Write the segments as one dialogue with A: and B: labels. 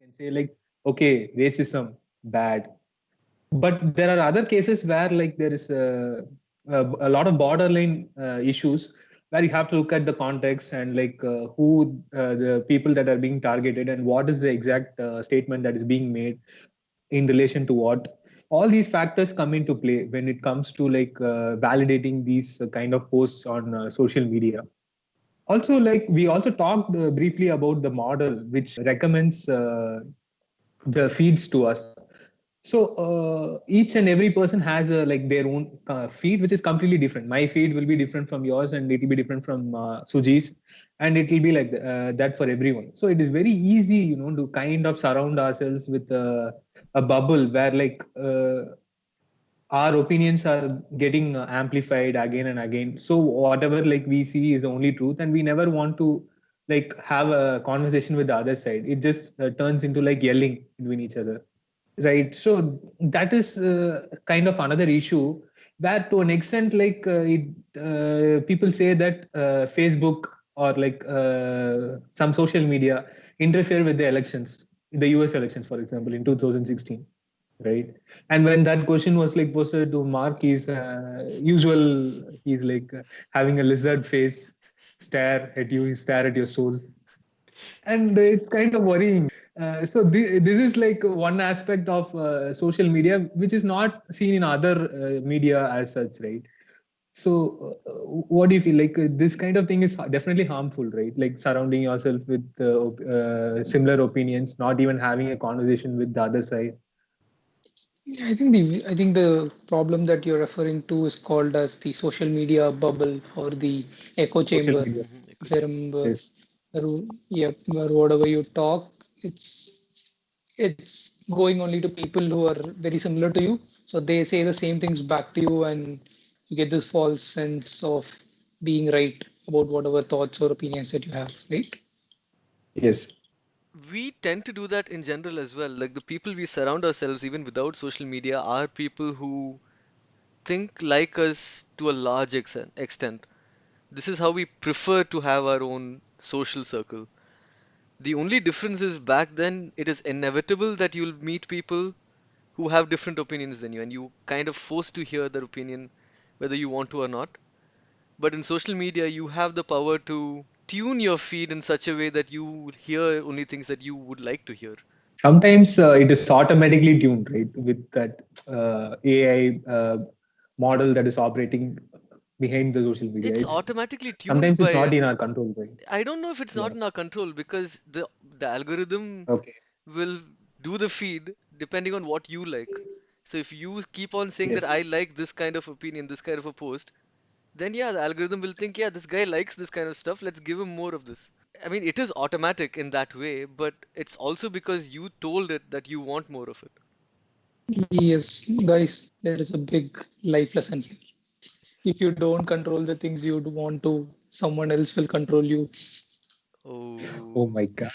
A: and say like, okay, racism bad. But there are other cases where like there is a lot of borderline issues where you have to look at the context and like who the people that are being targeted and what is the exact statement that is being made in relation to what. All these factors come into play when it comes to like validating these kind of posts on social media. Also, like we also talked briefly about the model which recommends the feeds to us. So each and every person has a like their own feed which is completely different. My feed will be different from yours and it will be different from Suji's, and it will be like that for everyone. So it is very easy, to kind of surround ourselves with a bubble where like our opinions are getting amplified again and again. So whatever like we see is the only truth, and we never want to like have a conversation with the other side. It just turns into like yelling between each other. Right. So that is kind of another issue where, to an extent, like people say that Facebook or like some social media interfere with the elections, the US elections, for example, in 2016. Right. And when that question was like posted to Mark, he's like having a lizard face, stare at you, stare at your soul, and it's kind of worrying. This is like one aspect of social media which is not seen in other media as such, right? So what do you feel like this kind of thing is definitely harmful, right? Like surrounding yourself with similar opinions, not even having a conversation with the other side.
B: I think the problem that you're referring to is called as the social media bubble or the echo
A: Social
B: chamber,
A: media.
C: Echo
B: where,
C: chamber.
A: Yes.
B: where whatever you talk, it's going only to people who are very similar to you. So they say the same things back to you, and you get this false sense of being right about whatever thoughts or opinions that you have, right?
A: Yes.
C: We tend to do that in general as well. Like the people we surround ourselves, even without social media, are people who think like us to a large extent. This is how we prefer to have our own social circle. The only difference is back then it is inevitable that you'll meet people who have different opinions than you, and you kind of forced to hear their opinion whether you want to or not. But in social media, you have the power to tune your feed in such a way that you would hear only things that you would like to hear.
A: Sometimes it is automatically tuned, right, with that AI model that is operating behind the social media.
C: It's
A: It's
C: automatically tuned
A: sometimes it's
C: by,
A: not in our control, right?
C: I don't know if it's
A: Yeah.
C: not in our control because the algorithm
A: Okay.
C: will do the feed depending on what you like. So if you keep on saying that
A: Yes.
C: I like this kind of opinion, this kind of a post, then yeah, the algorithm will think, yeah, this guy likes this kind of stuff, let's give him more of this. I mean, it is automatic in that way, but it's also because you told it that you want more of it.
B: Yes, guys, there is a big life lesson here. If you don't control the things you'd want to, someone else will control you.
A: Oh
C: Oh.
A: my God.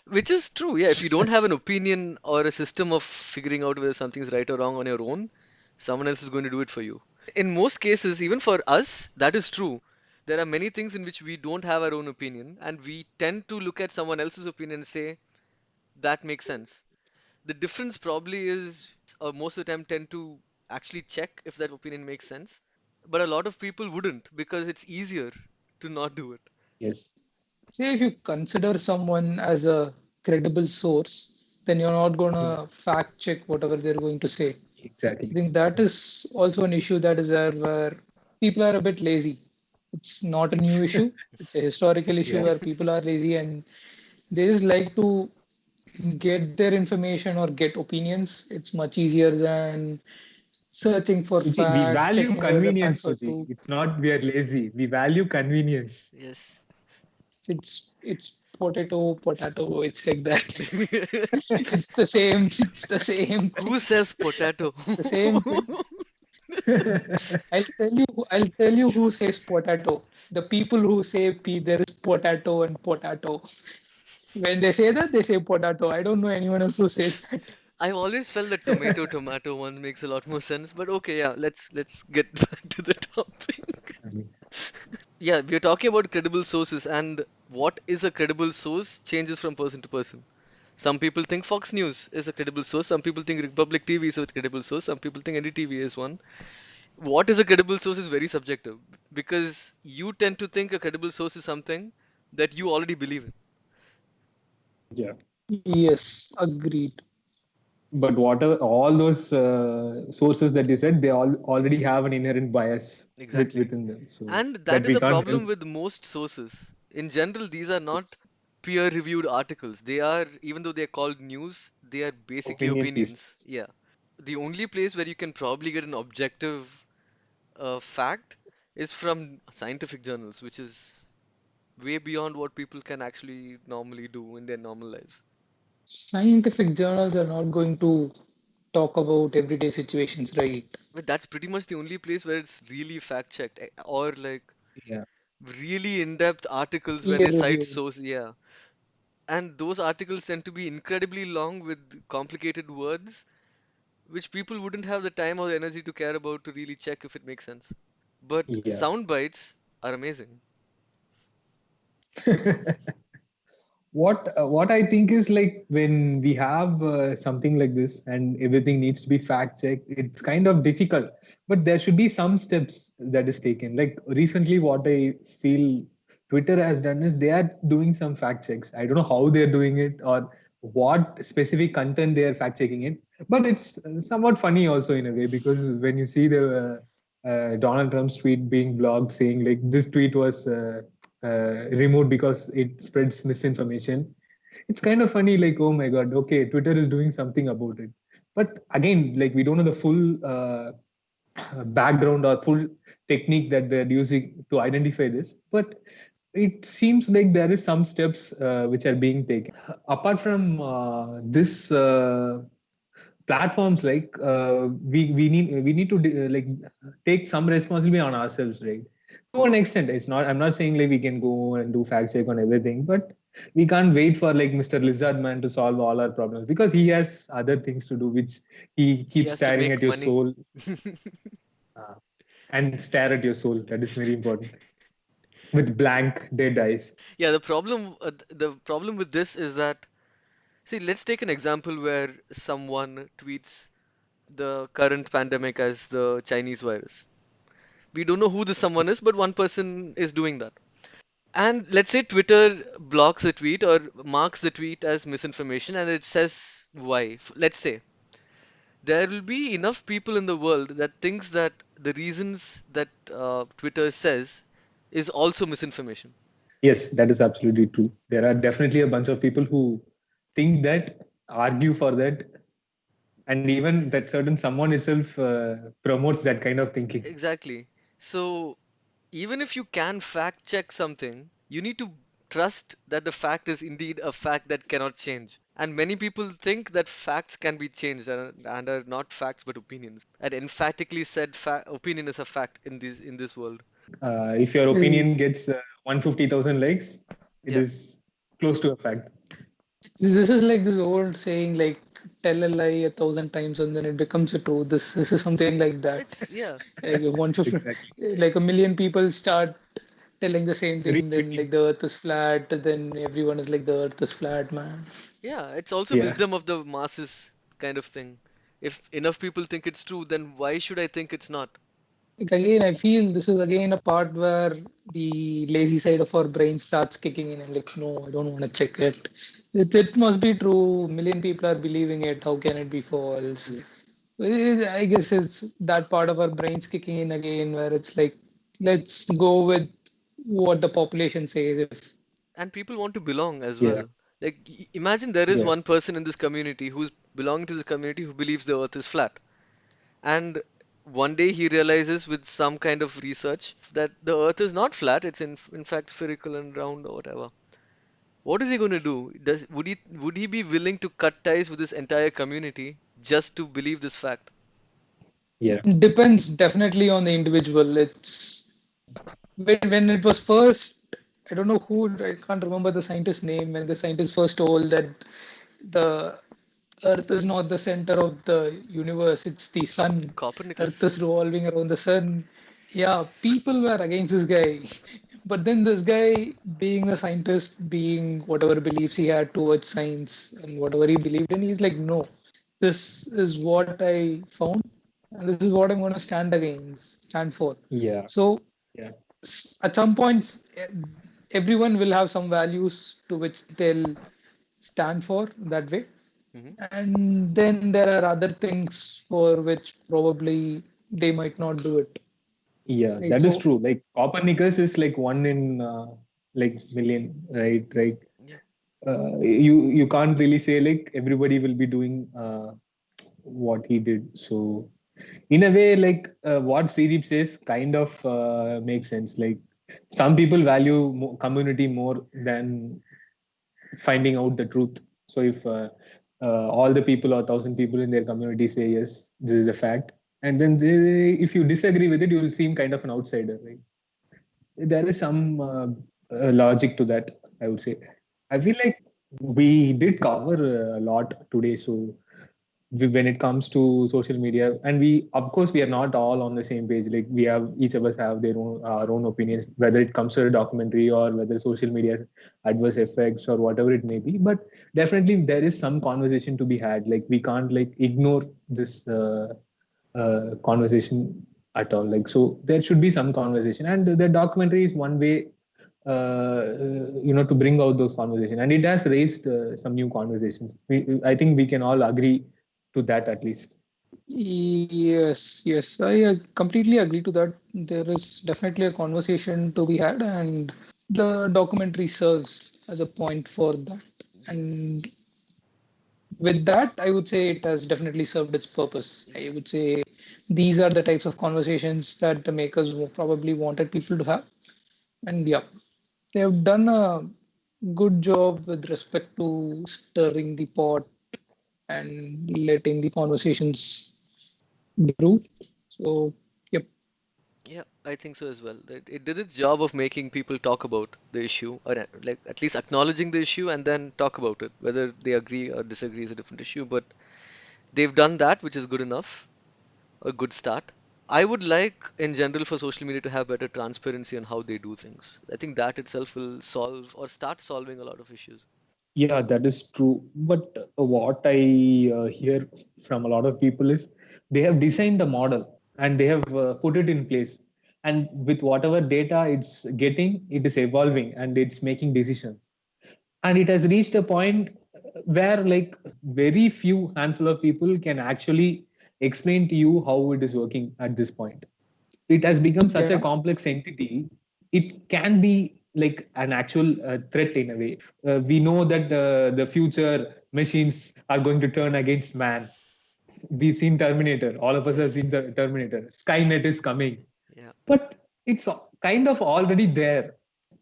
C: Which is true, yeah. If you don't have an opinion or a system of figuring out whether something's right or wrong on your own, someone else is going to do it for you. In most cases, even for us, that is true. There are many things in which we don't have our own opinion, and we tend to look at someone else's opinion and say, that makes sense. The difference probably is most of the time tend to actually check if that opinion makes sense. But a lot of people wouldn't because it's easier to not do it.
A: Yes.
B: Say if you consider someone as a credible source, then you're not
A: Hmm.
B: gonna fact check whatever they're going to say. I
A: Exactly.
B: think that is also an issue that is there where people are a bit lazy. It's not a new issue. It's a historical issue
A: Yeah.
B: where people are lazy and they just like to get their information or get opinions. It's much easier than searching for
A: Suji, we
B: facts,
A: value
B: checking whether the
A: convenience,
B: facts are
A: Suji.
B: true.
A: It's not we are lazy. We value convenience.
C: Yes.
B: It's potato. It's like that. It's the same. It's the same thing.
C: Who says potato?
B: The same thing. I'll tell you who says potato. The people who say there is potato and potato. When they say that, they say potato. I don't know anyone else who says that.
C: I've always felt that tomato one makes a lot more sense, but okay, yeah, let's get back to the topic.
A: I mean,
C: Yeah, we're talking about credible sources, and what is a credible source changes from person to person. Some people think Fox News is a credible source, some people think Republic TV is a credible source, some people think NDTV is one. What is a credible source is very subjective because you tend to think a credible source is something that you already believe in.
A: Yeah.
B: Yes, agreed.
A: But whatever, all those sources that you said, they all already have an inherent bias
C: Exactly.
A: within them, so
C: And
A: that
C: that is
A: we
C: a
A: can't
C: problem
A: help.
C: with most sources. In general, these are not peer-reviewed articles. They are, even though they're called news, they are basically
A: Opinion
C: opinions.
A: pieces.
C: Yeah. The only place where you can probably get an objective fact is from scientific journals, which is way beyond what people can actually normally do in their normal lives.
B: Scientific journals are not going to talk about everyday situations, right?
C: But that's pretty much the only place where it's really fact-checked or like
A: Yeah.
C: really in-depth articles where
B: Peer
C: they cite
B: review.
C: source. Yeah. And those articles tend to be incredibly long with complicated words, which people wouldn't have the time or the energy to care about to really check if it makes sense. But
A: Yeah.
C: sound bites are amazing.
A: What I think is, like, when we have something like this and everything needs to be fact checked, it's kind of difficult. But there should be some steps that is taken. Like recently, what I feel Twitter has done is they are doing some fact checks. I don't know how they're doing it or what specific content they are fact checking it, but it's somewhat funny also in a way, because when you see the Donald Trump's tweet being blocked saying like this tweet was removed because it spreads misinformation, it's kind of funny, like, oh my god, okay, Twitter is doing something about it. But again, like, we don't know the full background or full technique that they're using to identify this, but it seems like there is some steps which are being taken. Apart from this platforms, like, we need to like take some responsibility on ourselves, right? To an extent, it's not, I'm not saying like we can go and do fact check on everything, but we can't wait for like Mr. Lizard Man to solve all our problems, because he has other things to do, which he
C: He
A: keeps
C: has to
A: staring
C: make
A: at your
C: money.
A: soul, uh, and stare at your soul. That is very important, with blank dead eyes.
C: Yeah, the problem with this is that, see, let's take an example where someone tweets the current pandemic as the Chinese virus. We don't know who this someone is, but one person is doing that. And let's say Twitter blocks the tweet or marks the tweet as misinformation and it says why. Let's say there will be enough people in the world that thinks that the reasons that Twitter says is also misinformation.
A: Yes, that is absolutely true. There are definitely a bunch of people who think that, argue for that, and even that
C: Yes,
A: certain someone itself promotes that kind of thinking.
C: exactly. So even if you can fact check something, you need to trust that the fact is indeed a fact that cannot change. And many people think that facts can be changed and are not facts but opinions. And emphatically said opinion is a fact in this world.
A: If your
B: Uh,
A: opinion gets 150,000 likes, it
C: Yeah,
A: is close to a fact.
B: This is like this old saying, like tell a lie 1,000 times and then it becomes a truth. This is something like that.
C: it's yeah.
B: Like if 150,
A: Exactly.
B: like a million people start telling the same thing, then
A: Retweeting.
B: like the Earth is flat. Then everyone is like the Earth is flat, man.
C: Yeah, it's also
A: Yeah.
C: wisdom of the masses kind of thing. If enough people think it's true, then why should I think it's not?
B: Like again, I feel this is again a part where the lazy side of our brain starts kicking in. I'm like, no, I don't want to check it. It must be true. Million people are believing it. How can it be false? I guess it's that part of our brains kicking in again, where it's like, let's go with what the population says. If
C: And people want to belong as
A: Yeah.
C: well. Like, imagine there is
A: Yeah.
C: one person in this community who's belonging to this community who believes the earth is flat. And one day he realizes with some kind of research that the earth is not flat, it's in fact spherical and round or whatever. What is he going to do? Would he be willing to cut ties with this entire community just to believe this fact?
A: Yeah.
B: it depends definitely on the individual. It's when it was first, I don't know who, I can't remember the scientist's name, when the scientist first told that the Earth is not the center of the universe, it's the sun. Earth
C: Copernicus.
B: is revolving around the sun. Yeah, people were against this guy. But then this guy, being a scientist, being whatever beliefs he had towards science and whatever he believed in, he's like, no, this is what I found, and this is what I'm going to stand for.
A: Yeah,
B: So
A: yeah,
B: at some points, everyone will have some values to which they'll stand for that way.
C: Hmm.
B: And then there are other things for which probably they might not do it.
A: yeah.
B: Right.
A: That is
B: So
A: true. Like Copernicus is like one in like million, right? Right.
C: Yeah.
A: You can't really say like everybody will be doing what he did. So in a way, like what Sirip says kind of makes sense. Like some people value community more than finding out the truth. So if all the people or 1,000 people in their community say yes, this is a fact, and then if you disagree with it, you will seem kind of an outsider, right? There is some logic to that, I would say. I feel like we did cover a lot today. So when it comes to social media, and we, of course, we are not all on the same page. Like we have, each of us have their own our own opinions, whether it comes to a documentary or whether social media adverse effects or whatever it may be. But definitely there is some conversation to be had. Like we can't like ignore this conversation at all. Like so, there should be some conversation, and the documentary is one way, to bring out those conversations, and it has raised some new conversations. I think we can all agree to that at least.
B: yes, yes, I completely agree to that. There is definitely a conversation to be had, and the documentary serves as a point for that.
C: Yeah.
B: And with that, I would say it has definitely served its purpose.
C: Yeah.
B: I would say these are the types of conversations that the makers probably wanted people to have. And yeah, they have done a good job with respect to stirring the pot and letting the conversations brew. So, yep.
C: Yeah, I think so as well. It did its job of making people talk about the issue, or like at least acknowledging the issue and then talk about it. Whether they agree or disagree is a different issue, but they've done that, which is good enough, a good start. I would like, in general, for social media to have better transparency on how they do things. I think that itself will solve or start solving a lot of issues.
A: Yeah, that is true. But what I hear from a lot of people is they have designed the model and they have put it in place. And with whatever data it's getting, it is evolving and it's making decisions. And it has reached a point where like very few handful of people can actually explain to you how it is working at this point. It has become such a
B: Yeah.
A: complex entity. It can be like an actual threat in a way. We know that the future machines are going to turn against man. We've seen Terminator. All of us have
C: Yes.
A: seen the Terminator. Skynet is coming,
C: Yeah.
A: but it's kind of already there.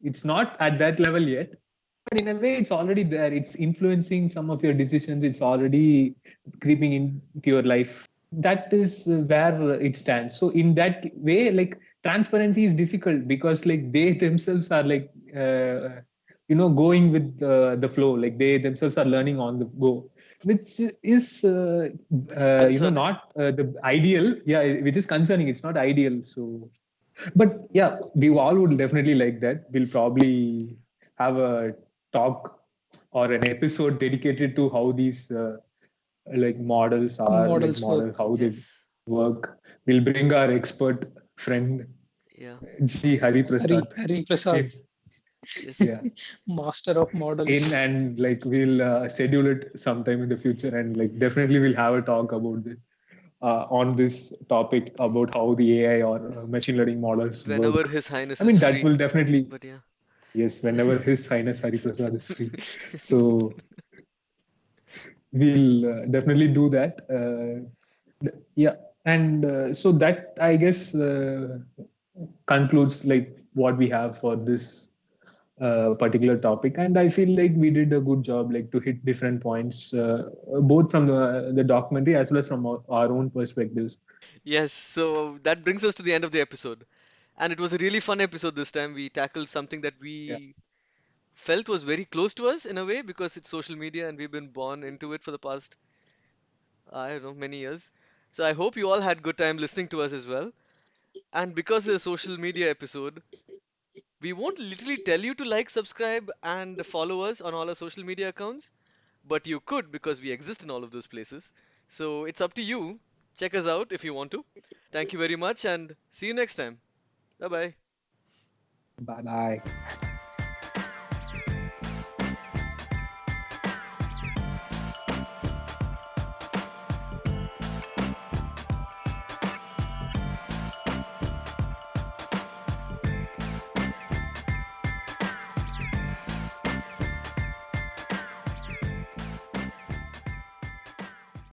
A: It's not at that level yet, but in a way, it's already there. It's influencing some of your decisions. It's already creeping into your life. That is where it stands. So in that way, like transparency is difficult because like they themselves are like going with the flow. Like they themselves are learning on the go, which is
C: Which is concerning.
A: not the ideal. Yeah, which is concerning. It's not ideal. So but yeah, we all would definitely like that. We'll probably have a talk or an episode dedicated to how these like models are, like
B: Models
A: models,
B: work.
A: how they
C: Yes.
A: work. We'll bring our expert friend
C: Yeah.
A: G Hari Prasad
B: Hari Prasad,
A: in.
C: Yes.
A: Yeah,
B: master of
A: in,
B: models.
A: and like we'll schedule it sometime in the future, and like definitely we'll have a talk about this on this topic about how the AI or machine learning models
C: Whenever
A: work.
C: His Highness
A: I
C: is
A: mean, that
C: free.
A: will definitely,
C: But yeah.
A: yes, whenever His Highness Hari Prasad is free. So we'll definitely do that. Yeah, and so that I guess concludes like what we have for this particular topic, and I feel like we did a good job like to hit different points, both from the documentary as well as from our own perspectives.
C: Yes, so that brings us to the end of the episode. And it was a really fun episode this time. We tackled something that
A: Yeah.
C: we felt was very close to us in a way because it's social media and we've been born into it for the past, I don't know, many years. So I hope you all had good time listening to us as well. And because it's a social media episode, We won't literally tell you to like, subscribe, and follow us on all our social media accounts, but you could because we exist in all of those places. So it's up to you. Check us out if you want to. Thank you very much and see you next time. Bye bye.
A: Bye bye.